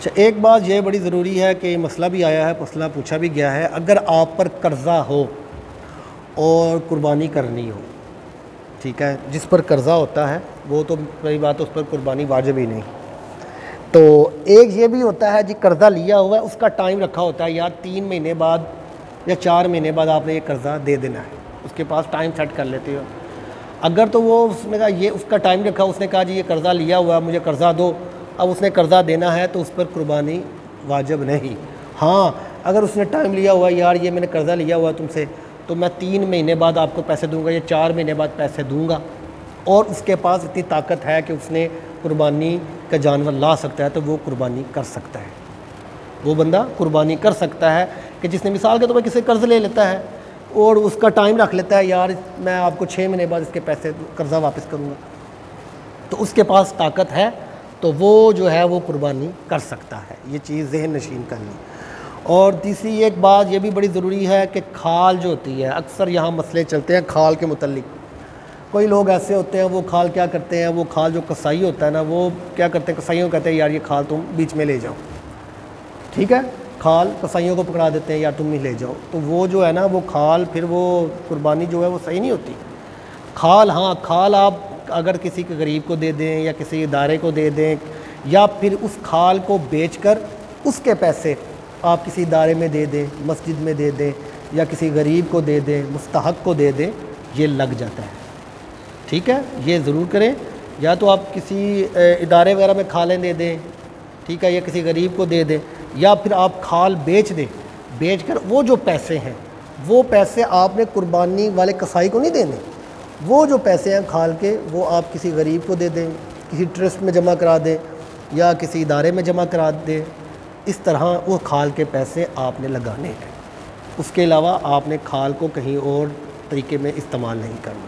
اچھا، ایک بات یہ بڑی ضروری ہے کہ مسئلہ بھی آیا ہے، مسئلہ پوچھا بھی گیا ہے، اگر آپ پر قرضہ ہو اور قربانی کرنی ہو، ٹھیک ہے، جس پر قرضہ ہوتا ہے وہ تو بڑی بات ہے، اس پر قربانی واجب ہی نہیں۔ تو ایک یہ بھی ہوتا ہے جی قرضہ لیا ہوا ہے، اس کا ٹائم رکھا ہوتا ہے، یار 3 مہینے بعد یا 4 مہینے بعد آپ نے یہ قرضہ دے دینا ہے، اس کے پاس ٹائم سیٹ کر لیتے ہو۔ اگر تو وہ اس نے کہا یہ اس کا ٹائم رکھا، اس نے کہا جی یہ قرضہ لیا ہوا ہے، مجھے قرضہ دو، اب اس نے قرضہ دینا ہے تو اس پر قربانی واجب نہیں۔ ہاں اگر اس نے ٹائم لیا ہوا ہے، یار یہ میں نے قرضہ لیا ہوا ہے تم سے، تو میں 3 مہینے بعد آپ کو پیسے دوں گا یا 4 مہینے بعد پیسے دوں گا، اور اس کے پاس اتنی طاقت ہے کہ اس نے قربانی کا جانور لا سکتا ہے، تو وہ قربانی کر سکتا ہے، وہ بندہ قربانی کر سکتا ہے۔ کہ جس نے مثال کے طور پر کسی قرض لے لیتا ہے اور اس کا ٹائم رکھ لیتا ہے، یار میں آپ کو 6 مہینے بعد اس کے پیسے قرضہ واپس کروں گا، تو اس کے پاس طاقت ہے تو وہ جو ہے وہ قربانی کر سکتا ہے۔ یہ چیز ذہن نشین کرنی۔ اور تیسری ایک بات یہ بھی بڑی ضروری ہے کہ کھال جو ہوتی ہے، اکثر یہاں مسئلے چلتے ہیں کھال کے متعلق۔ کوئی لوگ ایسے ہوتے ہیں وہ کھال کیا کرتے ہیں، وہ کھال جو کسائی ہوتا ہے نا، وہ کیا کرتے ہیں، کسائیوں کو کہتے ہیں یار یہ کھال تم بیچ میں لے جاؤ، ٹھیک ہے، کھال کسائیوں کو پکڑا دیتے ہیں یار تم ہی لے جاؤ، تو وہ جو ہے نا وہ کھال پھر وہ قربانی جو ہے وہ صحیح نہیں ہوتی۔ کھال، ہاں کھال آپ اگر کسی کے غریب کو دے دیں یا کسی ادارے کو دے دیں، یا پھر اس کھال کو بیچ کر اس کے پیسے آپ کسی ادارے میں دے دیں، مسجد میں دے دیں، یا کسی غریب کو دے دیں، مستحق کو دے دیں، یہ لگ جاتا ہے، ٹھیک ہے، یہ ضرور کریں۔ یا تو آپ کسی ادارے وغیرہ میں کھالیں دے دیں، ٹھیک ہے، یا کسی غریب کو دے دیں، یا پھر آپ کھال بیچ دیں، بیچ کر وہ جو پیسے ہیں وہ پیسے آپ نے قربانی والے کسائی کو نہیں دینے، وہ جو پیسے ہیں کھال کے وہ آپ کسی غریب کو دے دیں، کسی ٹرسٹ میں جمع کرا دیں یا کسی ادارے میں جمع کرا دیں، اس طرح وہ کھال کے پیسے آپ نے لگانے ہیں۔ اس کے علاوہ آپ نے کھال کو کہیں اور طریقے میں استعمال نہیں کرنا۔